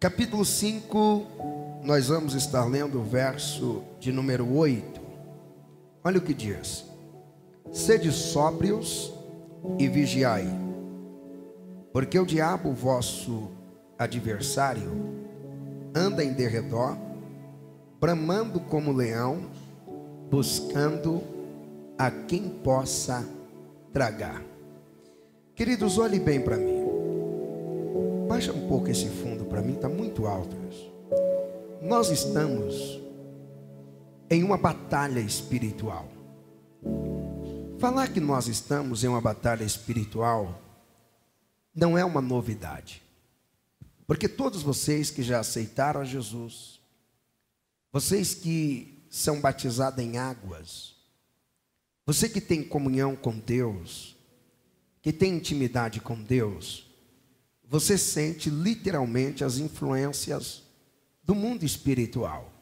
Capítulo 5, nós vamos estar lendo o verso de número 8. Olha o que diz: sede sóbrios e vigiai, porque o diabo, vosso adversário, anda em derredor, bramando como leão, buscando a quem possa tragar. Queridos, olhem bem para mim. Baixa um pouco esse fundo para mim, está muito alto isso. Nós estamos em uma batalha espiritual. Falar que nós estamos em uma batalha espiritual não é uma novidade. Porque todos vocês que já aceitaram a Jesus, vocês que são batizados em águas, você que tem comunhão com Deus, que tem intimidade com Deus, você sente literalmente as influências do mundo espiritual.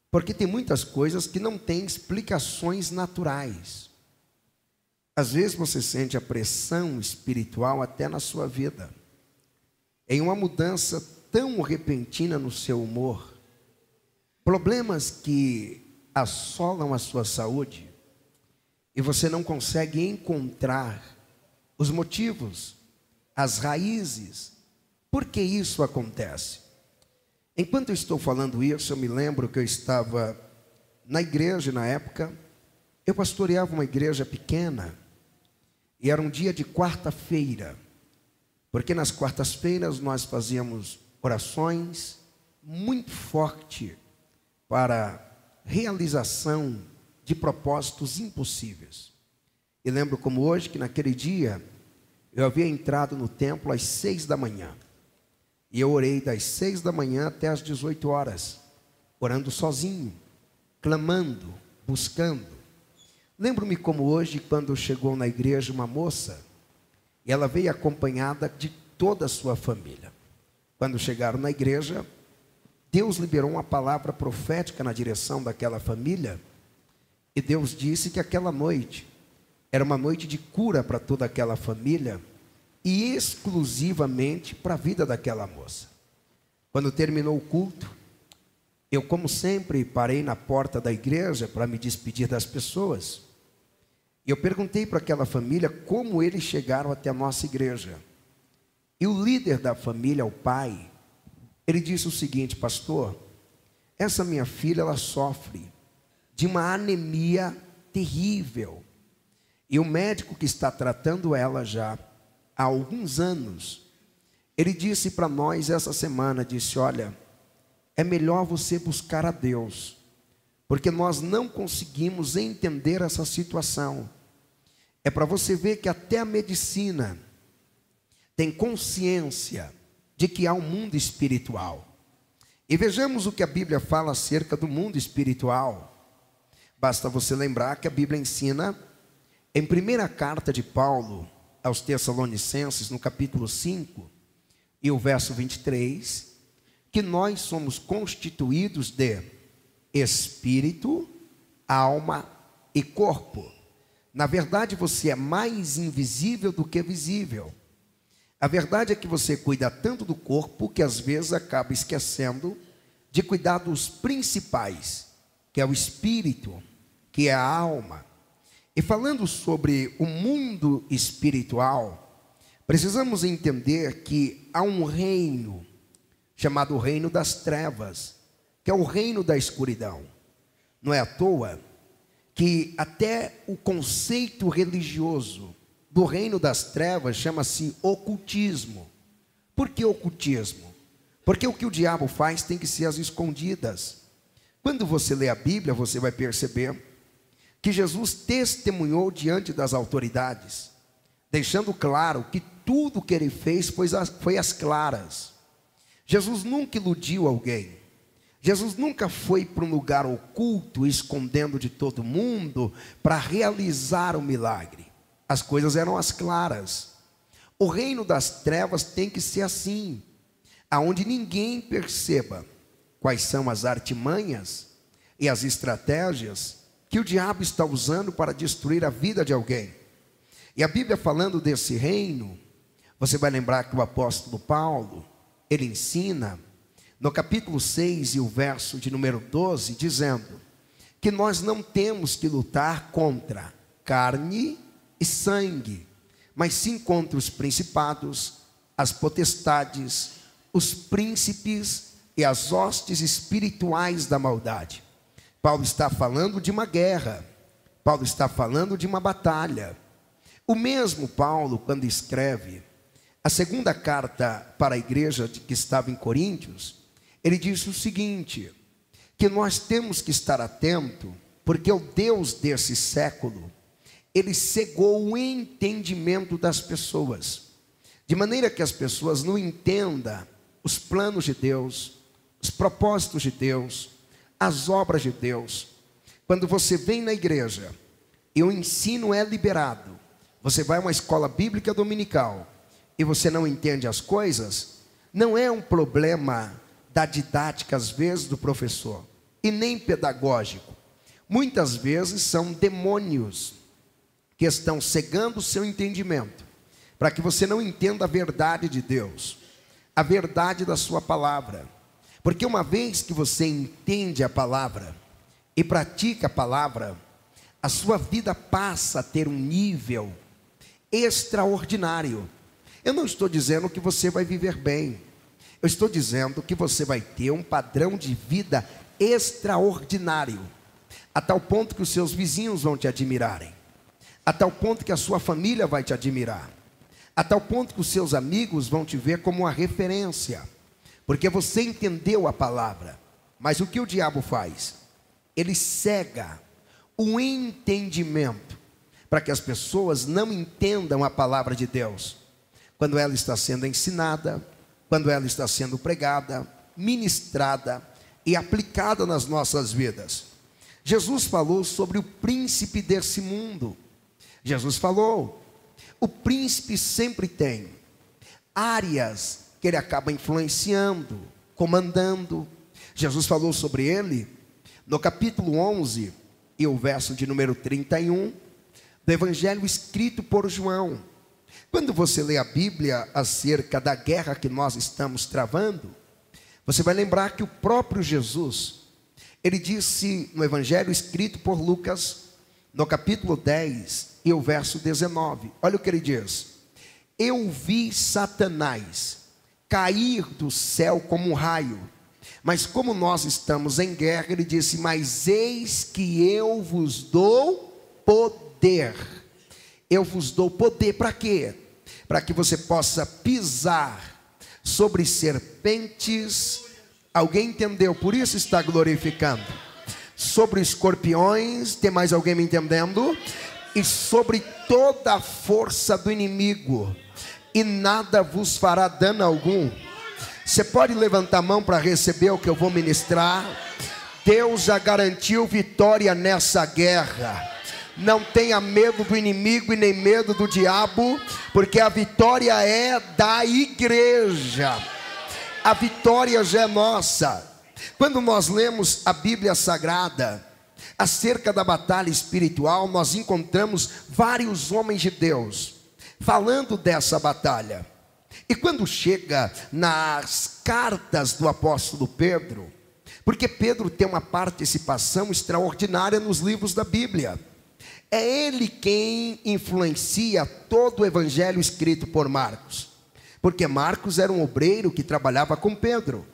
Porque tem muitas coisas que não têm explicações naturais. Às vezes você sente a pressão espiritual até na sua vida, em uma mudança tão repentina no seu humor, problemas que assolam a sua saúde, e você não consegue encontrar os motivos, as raízes, por que isso acontece? Enquanto eu estou falando isso, eu me lembro que eu estava na igreja na época. Eu pastoreava uma igreja pequena, e era um dia de quarta-feira, porque nas quartas-feiras nós fazíamos orações muito forte para realização de propósitos impossíveis. E lembro como hoje que naquele dia eu havia entrado no templo às 6 da manhã. E eu orei das 6 da manhã até às 18 horas, orando sozinho, clamando, buscando. Lembro-me como hoje, quando chegou na igreja uma moça, e ela veio acompanhada de toda a sua família. Quando chegaram na igreja, Deus liberou uma palavra profética na direção daquela família, e Deus disse que aquela noite era uma noite de cura para toda aquela família e exclusivamente para a vida daquela moça. Quando terminou o culto, eu, como sempre, parei na porta da igreja para me despedir das pessoas. E eu perguntei para aquela família como eles chegaram até a nossa igreja. E o líder da família, o pai, ele disse o seguinte: pastor, essa minha filha, ela sofre de uma anemia terrível. E o médico que está tratando ela já há alguns anos, ele disse para nós essa semana, disse: olha, é melhor você buscar a Deus, porque nós não conseguimos entender essa situação. É para você ver que até a medicina tem consciência de que há um mundo espiritual. E vejamos o que a Bíblia fala acerca do mundo espiritual. Basta você lembrar que a Bíblia ensina em primeira carta de Paulo aos Tessalonicenses, no capítulo 5, e o verso 23, que nós somos constituídos de espírito, alma e corpo. Na verdade, você é mais invisível do que visível. A verdade é que você cuida tanto do corpo que às vezes acaba esquecendo de cuidar dos principais, que é o espírito, que é a alma. E falando sobre o mundo espiritual, precisamos entender que há um reino chamado reino das trevas, que é o reino da escuridão. Não é à toa que até o conceito religioso do reino das trevas chama-se ocultismo. Por que ocultismo? Porque o que o diabo faz tem que ser às escondidas. Quando você lê a Bíblia, você vai perceber que Jesus testemunhou diante das autoridades, deixando claro que tudo que ele fez foi às claras. Jesus nunca iludiu alguém. Jesus nunca foi para um lugar oculto, escondendo de todo mundo, para realizar o milagre. As coisas eram às claras. O reino das trevas tem que ser assim, aonde ninguém perceba quais são as artimanhas e as estratégias que o diabo está usando para destruir a vida de alguém. E a Bíblia falando desse reino, você vai lembrar que o apóstolo Paulo, ele ensina no capítulo 6 e o verso de número 12, dizendo que nós não temos que lutar contra carne e sangue, mas sim contra os principados, as potestades, os príncipes e as hostes espirituais da maldade. Paulo está falando de uma guerra, Paulo está falando de uma batalha. O mesmo Paulo, quando escreve a segunda carta para a igreja que estava em Coríntios, ele diz o seguinte, que nós temos que estar atento, porque o Deus desse século, ele cegou o entendimento das pessoas, de maneira que as pessoas não entendam os planos de Deus, os propósitos de Deus, as obras de Deus. Quando você vem na igreja e o ensino é liberado, você vai a uma escola bíblica dominical e você não entende as coisas, não é um problema da didática às vezes do professor, e nem pedagógico. Muitas vezes são demônios que estão cegando o seu entendimento, para que você não entenda a verdade de Deus, a verdade da sua palavra. Porque uma vez que você entende a palavra e pratica a palavra, a sua vida passa a ter um nível extraordinário. Eu não estou dizendo que você vai viver bem, eu estou dizendo que você vai ter um padrão de vida extraordinário, a tal ponto que os seus vizinhos vão te admirarem, a tal ponto que a sua família vai te admirar, a tal ponto que os seus amigos vão te ver como uma referência, porque você entendeu a palavra. Mas o que o diabo faz? Ele cega o entendimento, para que as pessoas não entendam a palavra de Deus, quando ela está sendo ensinada, quando ela está sendo pregada, ministrada e aplicada nas nossas vidas. Jesus falou sobre o príncipe desse mundo. Jesus falou, o príncipe sempre tem áreas que ele acaba influenciando, comandando. Jesus falou sobre ele no capítulo 11 e o verso de número 31 do evangelho escrito por João. Quando você lê a Bíblia acerca da guerra que nós estamos travando, você vai lembrar que o próprio Jesus, ele disse no evangelho escrito por Lucas, no capítulo 10 e o verso 19, olha o que ele diz: eu vi Satanás cair do céu como um raio, mas como nós estamos em guerra, ele disse, mas eis que eu vos dou poder. Eu vos dou poder para quê? Para que você possa pisar sobre serpentes. Alguém entendeu? Por isso está glorificando. Sobre escorpiões, tem mais alguém me entendendo? E sobre toda a força do inimigo, e nada vos fará dano algum. Você pode levantar a mão para receber o que eu vou ministrar? Deus já garantiu vitória nessa guerra. Não tenha medo do inimigo e nem medo do diabo, porque a vitória é da igreja. A vitória já é nossa. Quando nós lemos a Bíblia Sagrada acerca da batalha espiritual, nós encontramos vários homens de Deus falando dessa batalha. E quando chega nas cartas do apóstolo Pedro, porque Pedro tem uma participação extraordinária nos livros da Bíblia, é ele quem influencia todo o evangelho escrito por Marcos, porque Marcos era um obreiro que trabalhava com Pedro,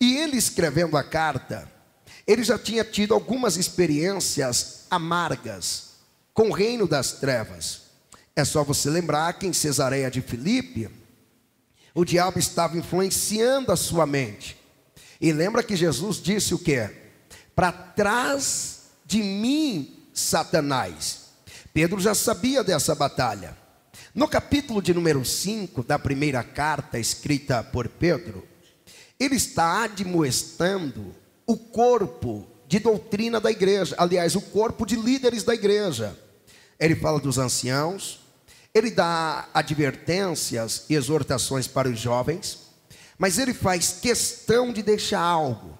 e ele escrevendo a carta, ele já tinha tido algumas experiências amargas com o reino das trevas. É só você lembrar que em Cesareia de Filipe, o diabo estava influenciando a sua mente. E lembra que Jesus disse o quê? Para trás de mim, Satanás. Pedro já sabia dessa batalha. No capítulo de número 5 da primeira carta escrita por Pedro, ele está admoestando o corpo de doutrina da igreja, aliás, o corpo de líderes da igreja. Ele fala dos anciãos, ele dá advertências e exortações para os jovens, mas ele faz questão de deixar algo.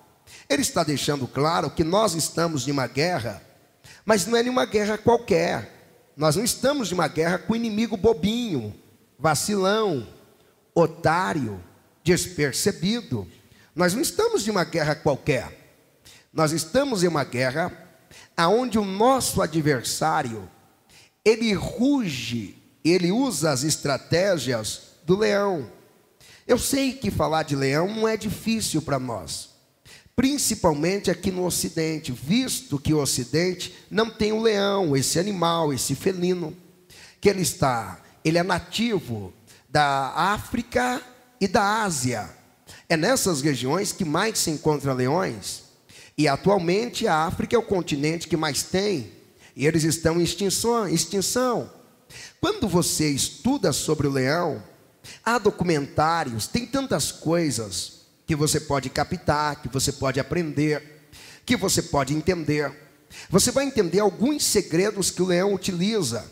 Ele está deixando claro que nós estamos em uma guerra, mas não é nenhuma guerra qualquer. Nós não estamos em uma guerra com o inimigo bobinho, vacilão, otário, despercebido. Nós não estamos em uma guerra qualquer. Nós estamos em uma guerra onde o nosso adversário, ele ruge, ele usa as estratégias do leão. Eu sei que falar de leão não é difícil para nós, principalmente aqui no Ocidente, visto que o Ocidente não tem o leão, esse animal, esse felino, que ele é nativo da África e da Ásia. É nessas regiões que mais se encontra leões, e atualmente a África é o continente que mais tem, e eles estão em extinção. Quando você estuda sobre o leão, há documentários, tem tantas coisas que você pode captar, que você pode aprender, que você pode entender. Você vai entender alguns segredos que o leão utiliza,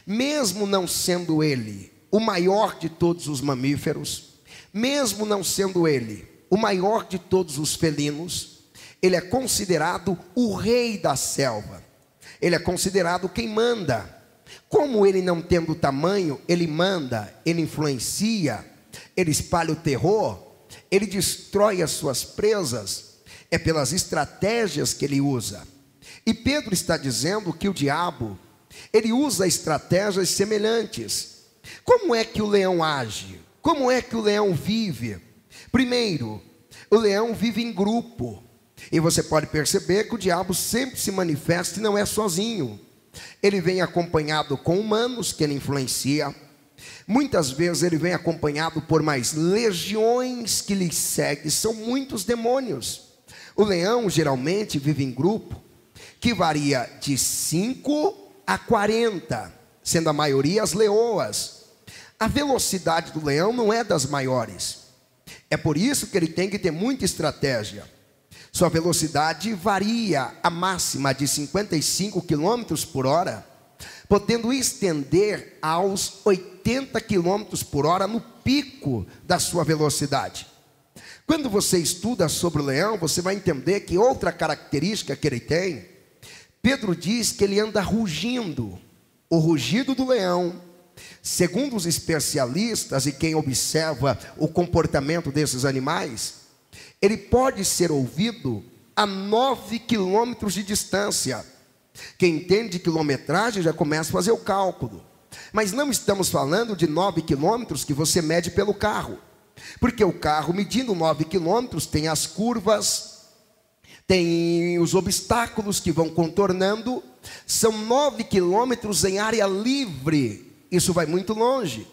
mesmo não sendo ele o maior de todos os mamíferos, mesmo não sendo ele o maior de todos os felinos, ele é considerado o rei da selva, ele é considerado quem manda. Como ele não tendo tamanho, ele manda, ele influencia, ele espalha o terror, ele destrói as suas presas, é pelas estratégias que ele usa. E Pedro está dizendo que o diabo, ele usa estratégias semelhantes. Como é que o leão age? Como é que o leão vive? Primeiro, o leão vive em grupo. E você pode perceber que o diabo sempre se manifesta e não é sozinho. Ele vem acompanhado com humanos que ele influencia. Muitas vezes ele vem acompanhado por mais legiões que lhe seguem. São muitos demônios. O leão geralmente vive em grupo, que varia de 5 a 40, sendo a maioria as leoas. A velocidade do leão não é das maiores. É por isso que ele tem que ter muita estratégia. Sua velocidade varia a máxima de 55 km por hora, podendo estender aos 80 km por hora no pico da sua velocidade. Quando você estuda sobre o leão, você vai entender que outra característica que ele tem, Pedro diz que ele anda rugindo. O rugido do leão, segundo os especialistas e quem observa o comportamento desses animais, ele pode ser ouvido a 9 quilômetros de distância. Quem entende quilometragem já começa a fazer o cálculo. Mas não estamos falando de 9 quilômetros que você mede pelo carro. Porque o carro, medindo 9 quilômetros, tem as curvas, tem os obstáculos que vão contornando. São 9 quilômetros em área livre. Isso vai muito longe,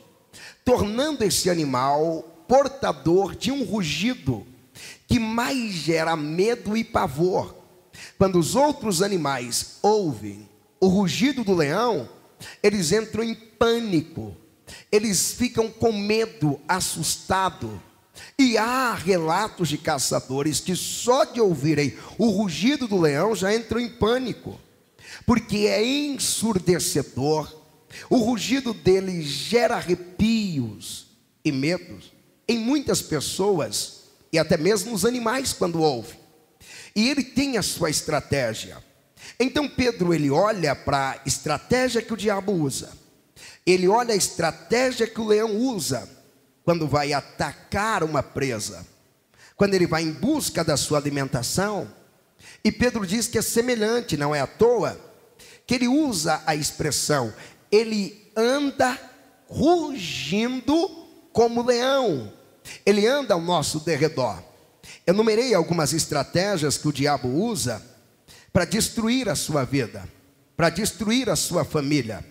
tornando esse animal portador de um rugido que mais gera medo e pavor. Quando os outros animais ouvem o rugido do leão, eles entram em pânico, eles ficam com medo, assustado. E há relatos de caçadores que só de ouvirem o rugido do leão já entram em pânico, porque é ensurdecedor. O rugido dele gera arrepios e medos em muitas pessoas, e até mesmo os animais quando ouvem. E ele tem a sua estratégia. Então Pedro, ele olha para a estratégia que o diabo usa. Ele olha a estratégia que o leão usa quando vai atacar uma presa, quando ele vai em busca da sua alimentação. E Pedro diz que é semelhante, não é à toa que ele usa a expressão, ele anda rugindo como leão. Ele anda ao nosso derredor. Eu numerei algumas estratégias que o diabo usa para destruir a sua vida, para destruir a sua família,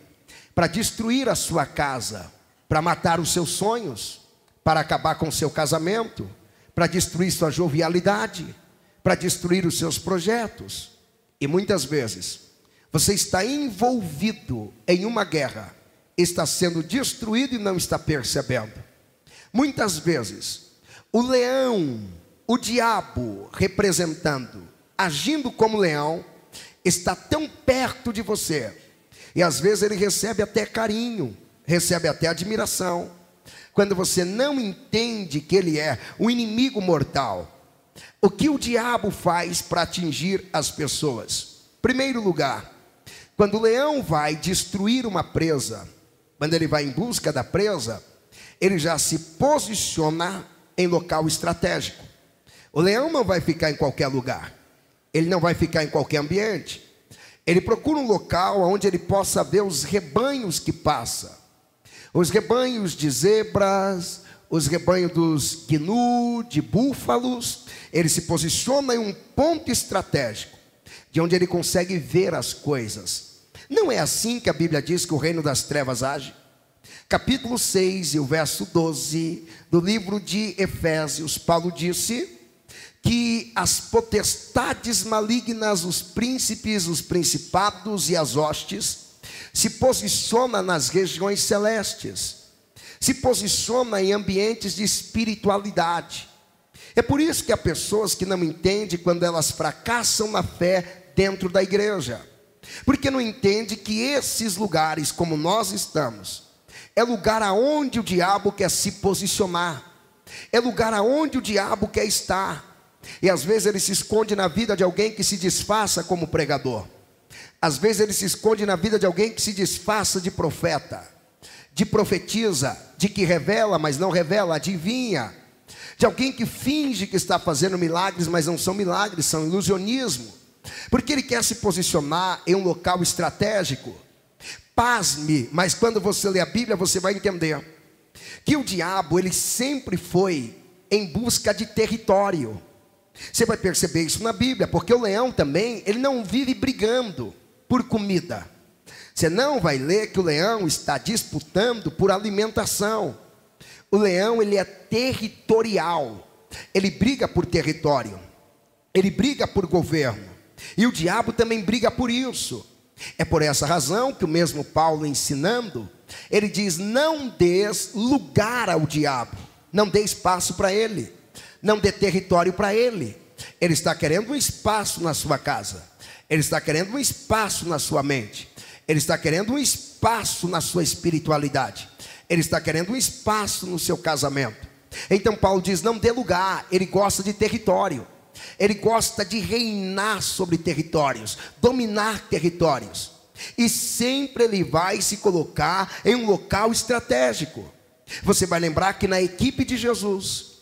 para destruir a sua casa, para matar os seus sonhos, para acabar com o seu casamento, para destruir sua jovialidade, para destruir os seus projetos. E muitas vezes você está envolvido em uma guerra, está sendo destruído e não está percebendo. Muitas vezes o leão, o diabo representando, agindo como leão, está tão perto de você, e às vezes ele recebe até carinho, recebe até admiração, quando você não entende que ele é o inimigo mortal. O que o diabo faz para atingir as pessoas? Primeiro lugar, quando o leão vai destruir uma presa, quando ele vai em busca da presa, ele já se posiciona em local estratégico. O leão não vai ficar em qualquer lugar. Ele não vai ficar em qualquer ambiente. Ele procura um local onde ele possa ver os rebanhos que passa. Os rebanhos de zebras, os rebanhos dos gnu, de búfalos. Ele se posiciona em um ponto estratégico, de onde ele consegue ver as coisas. Não é assim que a Bíblia diz que o reino das trevas age? Capítulo 6 e o verso 12 do livro de Efésios, Paulo disse que as potestades malignas, os príncipes, os principados e as hostes se posiciona nas regiões celestes, se posiciona em ambientes de espiritualidade. É por isso que há pessoas que não entendem quando elas fracassam na fé dentro da igreja, porque não entendem que esses lugares, como nós estamos, é lugar aonde o diabo quer se posicionar, é lugar aonde o diabo quer estar. E às vezes ele se esconde na vida de alguém que se disfarça como pregador. Às vezes ele se esconde na vida de alguém que se disfarça de profeta, de profetiza, de que revela, mas não revela, adivinha. De alguém que finge que está fazendo milagres, mas não são milagres, são ilusionismo. Porque ele quer se posicionar em um local estratégico. Pasme, mas quando você lê a Bíblia, você vai entender que o diabo, ele sempre foi em busca de território. Você vai perceber isso na Bíblia, porque o leão também, ele não vive brigando por comida. Você não vai ler que o leão está disputando por alimentação. O leão, ele é territorial. Ele briga por território. Ele briga por governo. E o diabo também briga por isso. É por essa razão que o mesmo Paulo ensinando, ele diz: não dês lugar ao diabo. Não dê espaço para ele. Não dê território para ele. Ele está querendo um espaço na sua casa. Ele está querendo um espaço na sua mente. Ele está querendo um espaço na sua espiritualidade. Ele está querendo um espaço no seu casamento. Então Paulo diz: não dê lugar. Ele gosta de território. Ele gosta de reinar sobre territórios, dominar territórios. E sempre ele vai se colocar em um local estratégico. Você vai lembrar que na equipe de Jesus,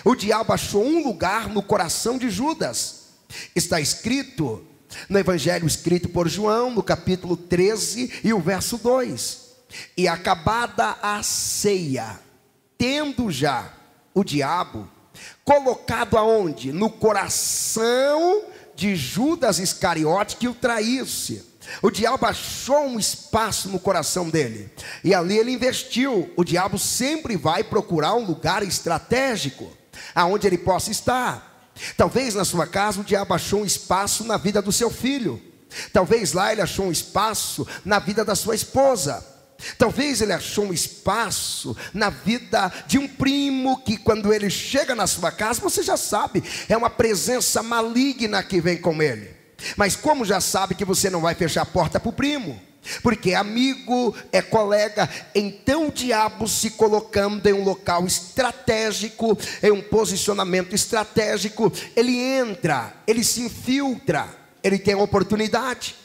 o diabo achou um lugar no coração de Judas. Está escrito no evangelho escrito por João, no capítulo 13 e o verso 2: e acabada a ceia, tendo já o diabo colocado aonde? No coração de Judas Iscariote, que o traísse. O diabo achou um espaço no coração dele, e ali ele investiu. O diabo sempre vai procurar um lugar estratégico, aonde ele possa estar. Talvez na sua casa o diabo achou um espaço na vida do seu filho. Talvez lá ele achou um espaço na vida da sua esposa. Talvez ele achou um espaço na vida de um primo, que quando ele chega na sua casa, você já sabe, é uma presença maligna que vem com ele. Mas como já sabe que você não vai fechar a porta para o primo, porque é amigo, é colega, então o diabo se colocando em um local estratégico, em um posicionamento estratégico, ele entra, ele se infiltra, ele tem oportunidade.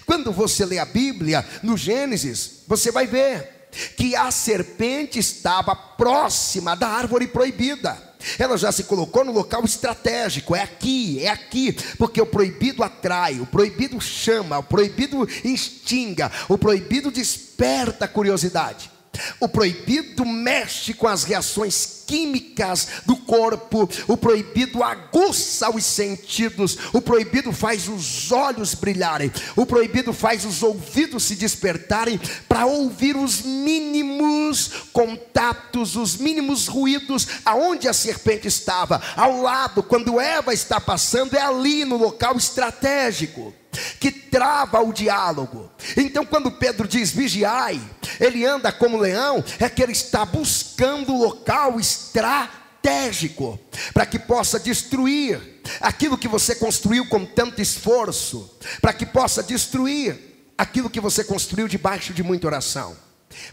Quando você lê a Bíblia, no Gênesis, você vai ver que a serpente estava próxima da árvore proibida. Ela já se colocou no local estratégico. É aqui, porque o proibido atrai, o proibido chama, o proibido instiga, o proibido desperta a curiosidade. O proibido mexe com as reações químicas do corpo. O proibido aguça os sentidos. O proibido faz os olhos brilharem. O proibido faz os ouvidos se despertarem para ouvir os mínimos contatos, os mínimos ruídos. Aonde a serpente estava, ao lado, quando Eva está passando, é ali no local estratégico que trava o diálogo. Então quando Pedro diz vigiai, ele anda como leão, é que ele está buscando o local estratégico, para que possa destruir aquilo que você construiu com tanto esforço, para que possa destruir aquilo que você construiu debaixo de muita oração,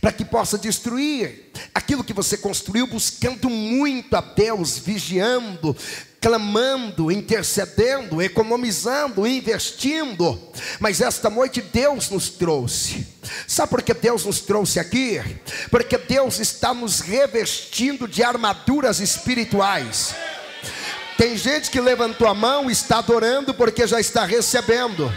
para que possa destruir aquilo que você construiu buscando muito a Deus, vigiando, clamando, intercedendo, economizando, investindo. Mas esta noite Deus nos trouxe. Sabe por que Deus nos trouxe aqui? Porque Deus está nos revestindo de armaduras espirituais. Tem gente que levantou a mão e está adorando porque já está recebendo.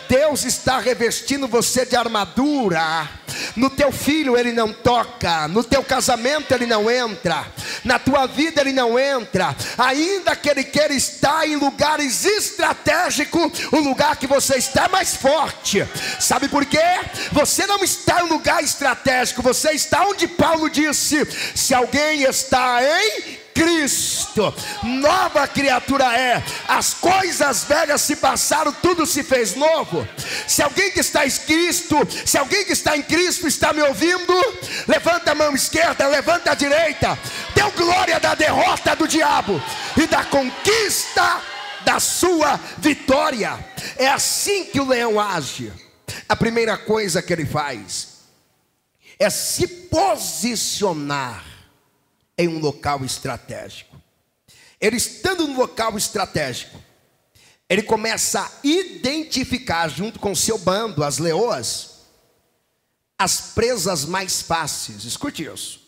Deus está revestindo você de armadura. No teu filho ele não toca, no teu casamento ele não entra, na tua vida ele não entra, ainda que ele queira estar em lugares estratégicos. O lugar que você está é mais forte. Sabe por quê? Você não está em um lugar estratégico, você está onde Paulo disse: se alguém está em Cristo, nova criatura é, as coisas velhas se passaram, tudo se fez novo. Se alguém que está em Cristo, se alguém que está em Cristo está me ouvindo, levanta a mão esquerda, levanta a direita, deu glória da derrota do diabo e da conquista da sua vitória. É assim que o leão age. A primeira coisa que ele faz é se posicionar em um local estratégico. Ele estando no local estratégico, ele começa a identificar junto com o seu bando, as leoas, as presas mais fáceis. Escute isso.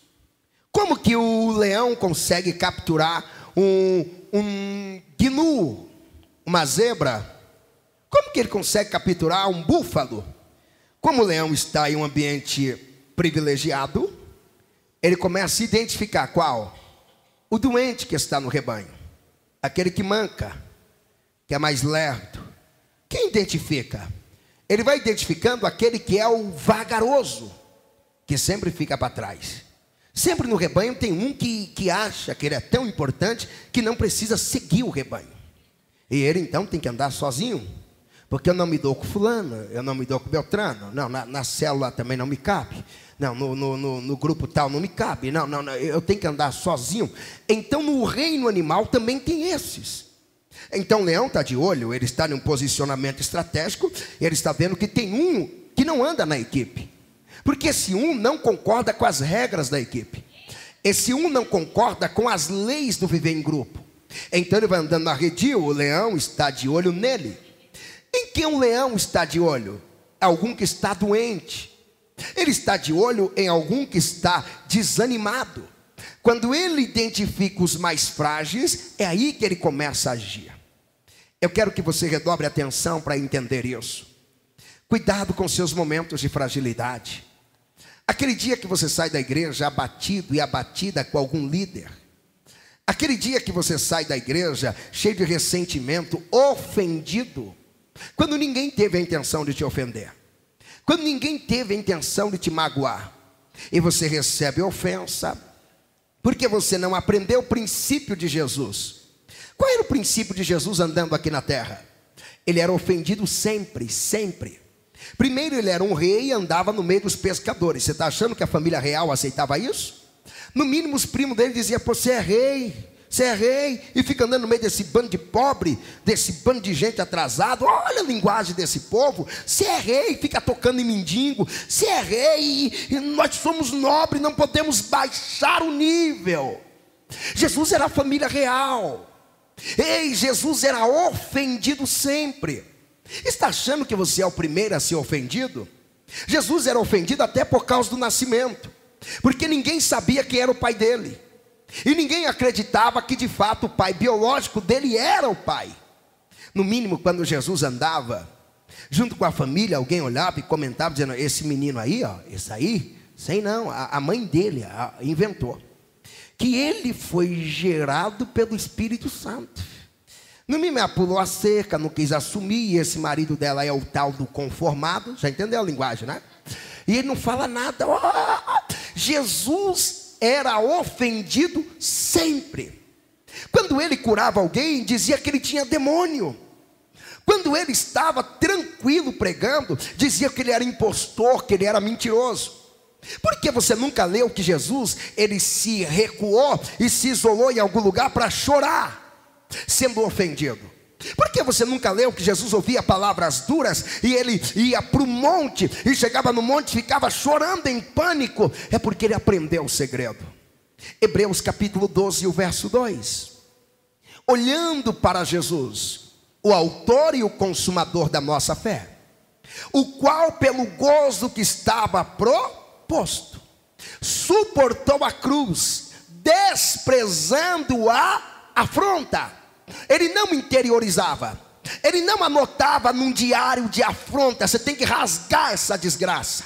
Como que o leão consegue capturar um gnu, uma zebra? Como que ele consegue capturar um búfalo? Como o leão está em um ambiente privilegiado, ele começa a identificar qual? O doente que está no rebanho, aquele que manca, que é mais lerdo. Quem identifica? Ele vai identificando aquele que é o vagaroso, que sempre fica para trás. Sempre no rebanho tem um que acha que ele é tão importante que não precisa seguir o rebanho. E ele então tem que andar sozinho, porque eu não me dou com fulano, eu não me dou com Beltrano, não, na célula também não me cabe. Não, no grupo tal não me cabe. Não, eu tenho que andar sozinho. Então no reino animal também tem esses. Então o leão está de olho, ele está em um posicionamento estratégico, ele está vendo que tem um que não anda na equipe. Porque esse um não concorda com as regras da equipe. Esse um não concorda com as leis do viver em grupo. Então ele vai andando na redil, o leão está de olho nele. Em quem um leão está de olho? Algum que está doente. Ele está de olho em algum que está desanimado. Quando ele identifica os mais frágeis, é aí que ele começa a agir. Eu quero que você redobre a atenção para entender isso. Cuidado com seus momentos de fragilidade. Aquele dia que você sai da igreja abatido e abatida com algum líder. Aquele dia que você sai da igreja cheio de ressentimento, ofendido, quando ninguém teve a intenção de te ofender. Quando ninguém teve a intenção de te magoar, e você recebe ofensa, porque você não aprendeu o princípio de Jesus. Qual era o princípio de Jesus andando aqui na terra? Ele era ofendido sempre, sempre. Primeiro ele era um rei e andava no meio dos pescadores. Você está achando que a família real aceitava isso? No mínimo os primos dele diziam: pô, você é rei. Você é rei e fica andando no meio desse bando de pobre, desse bando de gente atrasado. Olha a linguagem desse povo. Você é rei, fica tocando em mendigo. Você é rei e nós somos nobres, não podemos baixar o nível. Jesus era a família real. Ei, Jesus era ofendido sempre. Está achando que você é o primeiro a ser ofendido? Jesus era ofendido até por causa do nascimento, porque ninguém sabia quem era o pai dele. E ninguém acreditava que de fato o pai biológico dele era o pai. No mínimo, quando Jesus andava junto com a família, alguém olhava e comentava dizendo: esse menino aí, ó, esse aí, sei não, a mãe dele inventou. Que ele foi gerado pelo Espírito Santo. No mínimo, pulou a cerca, não quis assumir, e esse marido dela é o tal do conformado. Já entendeu a linguagem, né? E ele não fala nada. Jesus era ofendido sempre. Quando ele curava alguém, dizia que ele tinha demônio. Quando ele estava tranquilo pregando, dizia que ele era impostor, que ele era mentiroso. Por que você nunca leu que Jesus, ele se recuou e se isolou em algum lugar para chorar, sendo ofendido? Por que você nunca leu que Jesus ouvia palavras duras e ele ia para o monte e chegava no monte e ficava chorando em pânico? É porque ele aprendeu o segredo. Hebreus capítulo 12, o verso 2. olhando para Jesus, o autor e o consumador da nossa fé, o qual pelo gozo que estava proposto, suportou a cruz, desprezando a afronta. Ele não interiorizava, ele não anotava num diário de afronta. Você tem que rasgar essa desgraça,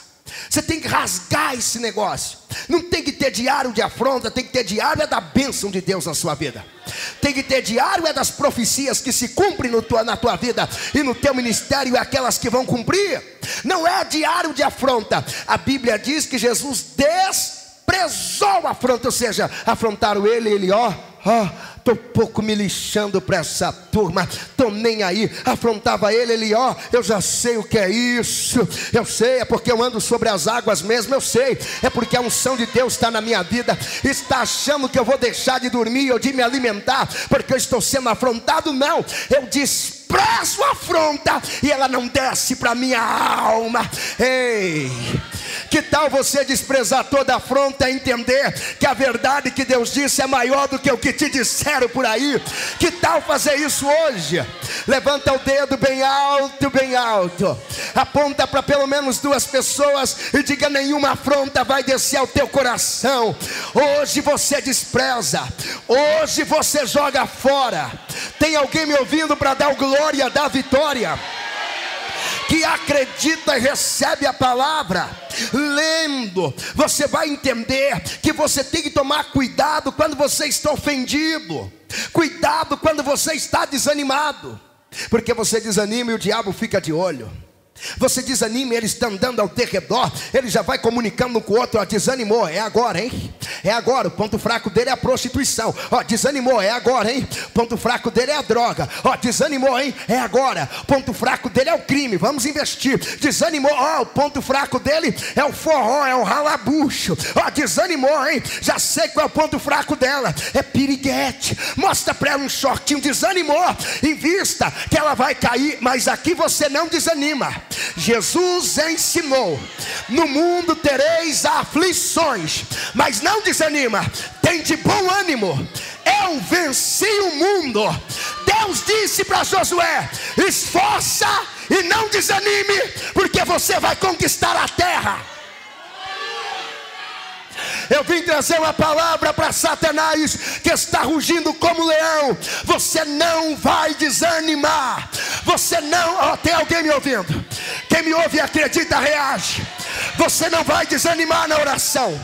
você tem que rasgar esse negócio. Não tem que ter diário de afronta, tem que ter diário da bênção de Deus na sua vida. Tem que ter diário das profecias que se cumprem na tua vida e no teu ministério, aquelas que vão cumprir. Não é diário de afronta. A Bíblia diz que Jesus desprezou a afronta, ou seja, afrontaram ele tô pouco me lixando para essa turma, tô nem aí. Afrontava ele, eu já sei o que é isso, eu sei, é porque eu ando sobre as águas mesmo, eu sei, é porque a unção de Deus está na minha vida. Está achando que eu vou deixar de dormir ou de me alimentar porque eu estou sendo afrontado? Não, eu desprezo a afronta e ela não desce para minha alma. Ei, que tal você desprezar toda afronta e entender que a verdade que Deus disse é maior do que o que te disseram por aí? Que tal fazer isso hoje? Levanta o dedo bem alto, bem alto. Aponta para pelo menos 2 pessoas e diga: nenhuma afronta vai descer ao teu coração. Hoje você despreza, hoje você joga fora. Tem alguém me ouvindo para dar o glória da vitória? Que acredita e recebe a palavra, lendo, você vai entender que você tem que tomar cuidado quando você está ofendido, cuidado quando você está desanimado, porque você desanima e o diabo fica de olho. Você desanima e ele está andando ao teu redor, ele já vai comunicando com o outro: desanimou, é agora, hein? É agora, o ponto fraco dele é a prostituição. Desanimou, é agora, hein? Ponto fraco dele é a droga. Desanimou, hein? É agora. Ponto fraco dele é o crime, vamos investir. Desanimou, o ponto fraco dele é o forró, é o ralabucho. Desanimou, hein? Já sei qual é o ponto fraco dela, é piriguete. Mostra para ela um shortinho. Desanimou, invista que ela vai cair, mas aqui você não desanima. Jesus ensinou: no mundo tereis aflições, mas não desanima, tem de bom ânimo, eu venci o mundo. Deus disse para Josué: esforça e não desanime, porque você vai conquistar a terra. Eu vim trazer uma palavra para Satanás que está rugindo como leão. Você não vai desanimar. Você não, tem alguém me ouvindo? Quem me ouve e acredita, reage. Você não vai desanimar na oração,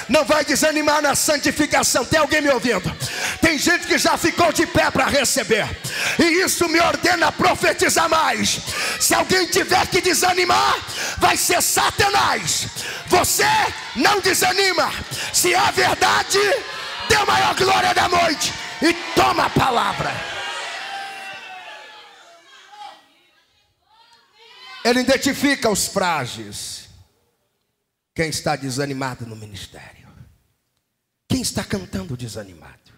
não vai desanimar na santificação. Tem alguém me ouvindo? Tem gente que já ficou de pé para receber, e isso me ordena a profetizar mais. Se alguém tiver que desanimar, vai ser Satanás. Você não desanima. Se é a verdade, dê a maior glória da noite e toma a palavra. Ele identifica os frágeis. Quem está desanimado no ministério? Quem está cantando desanimado?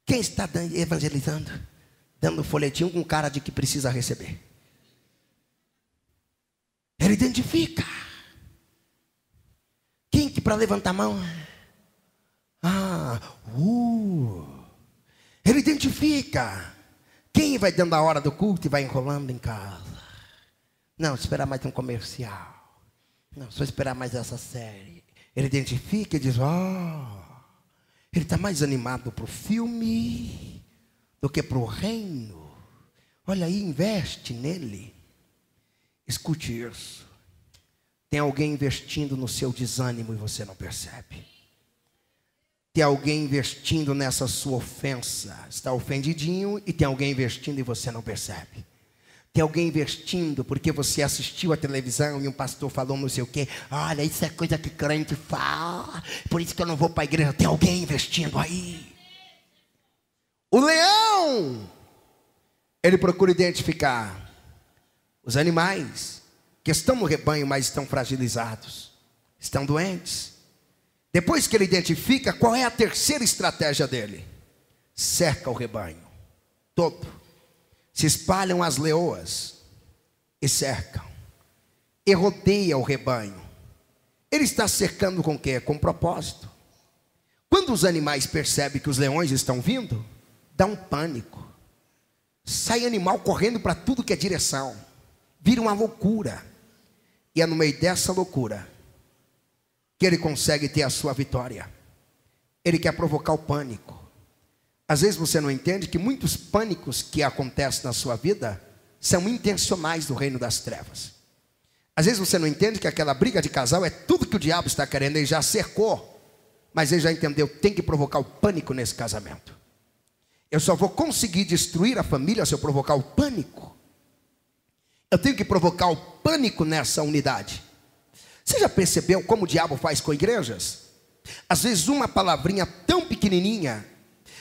Quem está evangelizando, dando folhetinho com cara de que precisa receber? Ele identifica. Quem que para levantar a mão? Ele identifica. Quem vai dando a hora do culto e vai enrolando em casa? Não, esperar mais um comercial. Não, só esperar mais essa série. Ele identifica e diz: ele está mais animado para o filme do que para o reino. Olha aí, investe nele. Escute isso. Tem alguém investindo no seu desânimo e você não percebe. Tem alguém investindo nessa sua ofensa. Está ofendidinho e tem alguém investindo e você não percebe. Tem alguém investindo porque você assistiu a televisão e um pastor falou não sei o quê. Olha, isso é coisa que crente fala, por isso que eu não vou para a igreja. Tem alguém investindo aí. O leão, ele procura identificar os animais que estão no rebanho, mas estão fragilizados, estão doentes. Depois que ele identifica, qual é a terceira estratégia dele? Cerca o rebanho todo. Se espalham as leoas e cercam, e rodeia o rebanho. Ele está cercando com o quê? Com propósito. Quando os animais percebem que os leões estão vindo, dá um pânico. Sai animal correndo para tudo que é direção. Vira uma loucura. E é no meio dessa loucura que ele consegue ter a sua vitória. Ele quer provocar o pânico. Às vezes você não entende que muitos pânicos que acontecem na sua vida são intencionais do reino das trevas. Às vezes você não entende que aquela briga de casal é tudo que o diabo está querendo. Ele já cercou, mas ele já entendeu, tem que provocar o pânico nesse casamento. Eu só vou conseguir destruir a família se eu provocar o pânico. Eu tenho que provocar o pânico nessa unidade. Você já percebeu como o diabo faz com igrejas? Às vezes uma palavrinha tão pequenininha,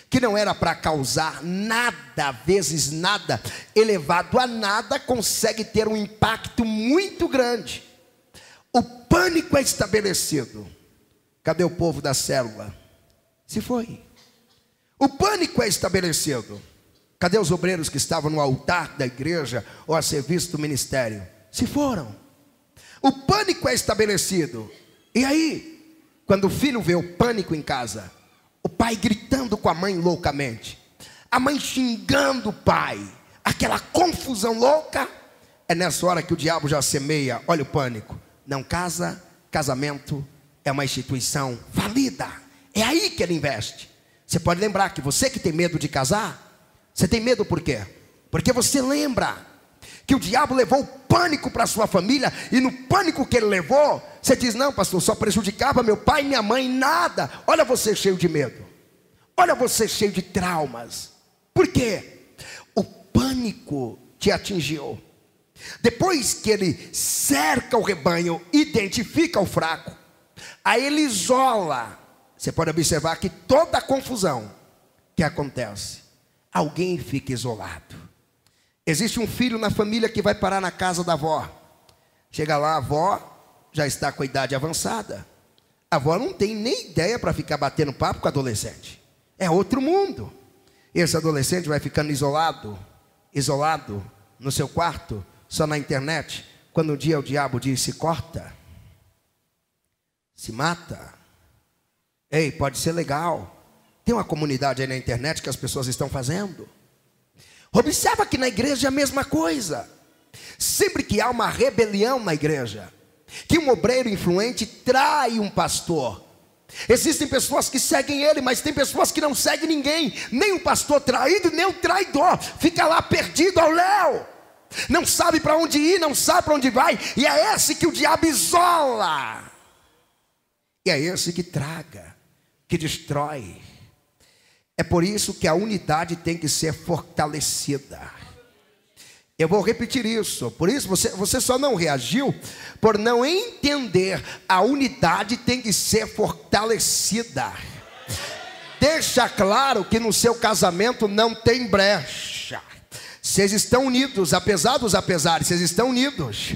que não era para causar nada, vezes nada, elevado a nada, consegue ter um impacto muito grande. O pânico é estabelecido. Cadê o povo da célula? Se foi. O pânico é estabelecido. Cadê os obreiros que estavam no altar da igreja ou a serviço do ministério? Se foram. O pânico é estabelecido. E aí, quando o filho vê o pânico em casa, o pai gritando com a mãe loucamente, a mãe xingando o pai, aquela confusão louca, é nessa hora que o diabo já semeia. Olha o pânico. Não casa, casamento é uma instituição falida. É aí que ele investe. Você pode lembrar que você que tem medo de casar, você tem medo por quê? Porque você lembra que o diabo levou o pânico para a sua família, e no pânico que ele levou, você diz, não pastor, só prejudicava meu pai e minha mãe, nada. Olha você cheio de medo, olha você cheio de traumas. Por quê? O pânico te atingiu. Depois que ele cerca o rebanho, identifica o fraco, aí ele isola. Você pode observar que toda a confusão que acontece, alguém fica isolado. Existe um filho na família que vai parar na casa da avó. Chega lá, a avó já está com a idade avançada. A avó não tem nem ideia para ficar batendo papo com o adolescente. É outro mundo. Esse adolescente vai ficando isolado no seu quarto, só na internet. Quando um dia o diabo diz, se corta, se mata. Ei, pode ser legal. Tem uma comunidade aí na internet que as pessoas estão fazendo. Observa que na igreja é a mesma coisa. Sempre que há uma rebelião na igreja, que um obreiro influente trai um pastor, existem pessoas que seguem ele, mas tem pessoas que não seguem ninguém, nem o pastor traído, nem o traidor, fica lá perdido ao léu, não sabe para onde ir, não sabe para onde vai, e é esse que o diabo isola, e é esse que traga, que destrói. É por isso que a unidade tem que ser fortalecida. Eu vou repetir isso. Por isso você só não reagiu por não entender. A unidade tem que ser fortalecida. Deixa claro que no seu casamento não tem brecha. Vocês estão unidos, apesar dos apesares, vocês estão unidos.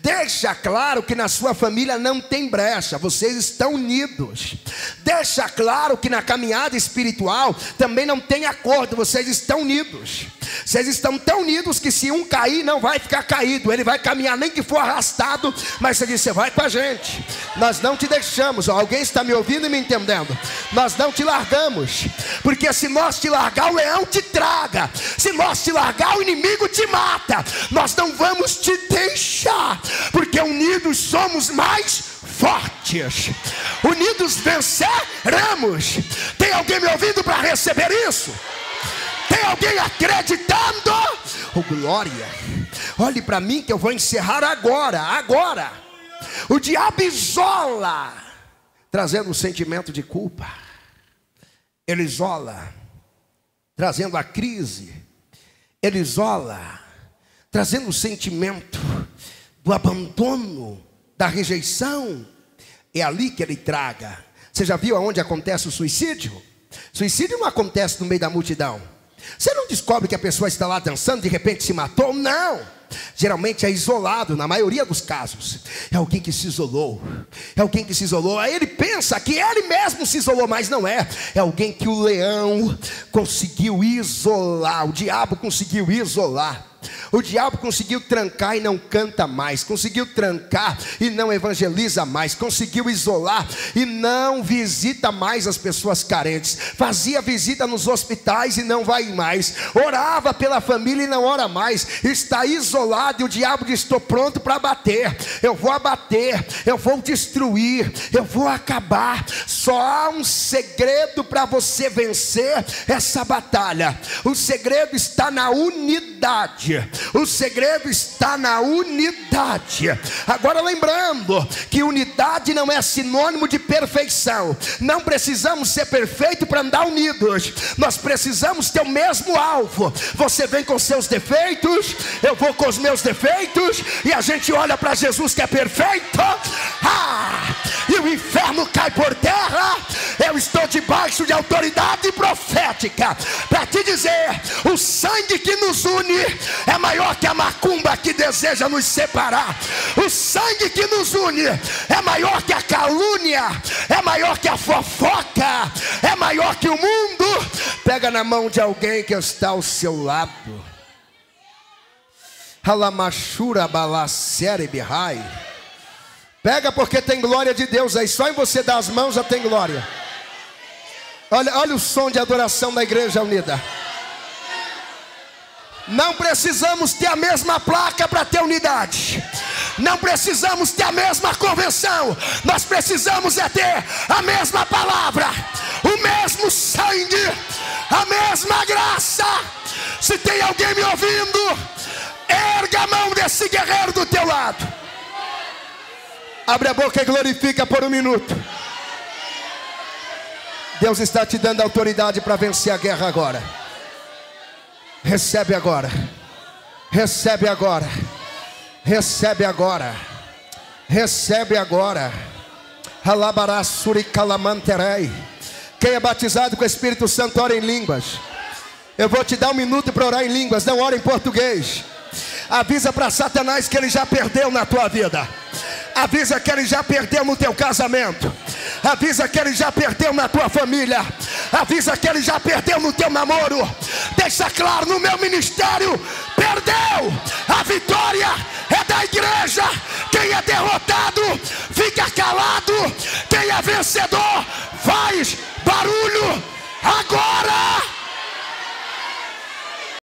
Deixa claro que na sua família não tem brecha, vocês estão unidos. Deixa claro que na caminhada espiritual também não tem acordo, vocês estão unidos. Vocês estão tão unidos que se um cair, não vai ficar caído, ele vai caminhar nem que for arrastado, mas você diz, você vai com a gente, nós não te deixamos. Alguém está me ouvindo e me entendendo? Nós não te largamos, porque se nós te largar, o leão te traga. Se nós te largar, o inimigo te mata. Nós não vamos te deixar, porque unidos somos mais fortes. Unidos venceremos. Tem alguém me ouvindo para receber isso? Tem alguém acreditando? Oh glória. Olhe para mim que eu vou encerrar agora. O diabo isola, trazendo um sentimento de culpa. Ele isola, trazendo a crise. Ele isola, trazendo o sentimento do abandono, da rejeição. É ali que ele traga. Você já viu aonde acontece o suicídio? Suicídio não acontece no meio da multidão. Você não descobre que a pessoa está lá dançando, de repente se matou, não. Geralmente é isolado, na maioria dos casos. É alguém que se isolou. É alguém que se isolou. Aí ele pensa que ele mesmo se isolou, mas não é. É alguém que o leão conseguiu isolar. O diabo conseguiu isolar. O diabo conseguiu trancar e não canta mais, conseguiu trancar e não evangeliza mais, conseguiu isolar e não visita mais as pessoas carentes, fazia visita nos hospitais e não vai mais, orava pela família e não ora mais, está isolado. E o diabo diz: estou pronto para bater, eu vou abater, eu vou destruir, eu vou acabar. Só há um segredo para você vencer essa batalha. O segredo está na unidade. O segredo está na unidade. Agora, lembrando que unidade não é sinônimo de perfeição. Não precisamos ser perfeitos para andar unidos. Nós precisamos ter o mesmo alvo. Você vem com seus defeitos, eu vou com os meus defeitos, e a gente olha para Jesus que é perfeito, e o inferno cai por terra. Eu estou debaixo de autoridade profética para te dizer: o sangue que nos une é maior que a macumba que deseja nos separar. O sangue que nos une é maior que a calúnia, é maior que a fofoca, é maior que o mundo. Pega na mão de alguém que está ao seu lado. Halamashura balacere bihai. Pega, porque tem glória de Deus aí. Só em você dar as mãos já tem glória. Olha o som de adoração da Igreja Unida. Não precisamos ter a mesma placa para ter unidade. Não precisamos ter a mesma convenção. Nós precisamos é ter a mesma palavra, o mesmo sangue, a mesma graça. Se tem alguém me ouvindo, erga a mão desse guerreiro do teu lado. Abre a boca e glorifica por um minuto. Deus está te dando autoridade para vencer a guerra agora. Recebe agora. Recebe agora. Recebe agora. Recebe agora. Halabarassuri kalamanterei. Quem é batizado com o Espírito Santo, ora em línguas. Eu vou te dar um minuto para orar em línguas. Não ora em português. Avisa para Satanás que ele já perdeu na tua vida. Avisa que ele já perdeu no teu casamento. Avisa que ele já perdeu na tua família. Avisa que ele já perdeu no teu namoro. Deixa claro: no meu ministério perdeu. A vitória é da igreja. Quem é derrotado fica calado. Quem é vencedor faz barulho agora.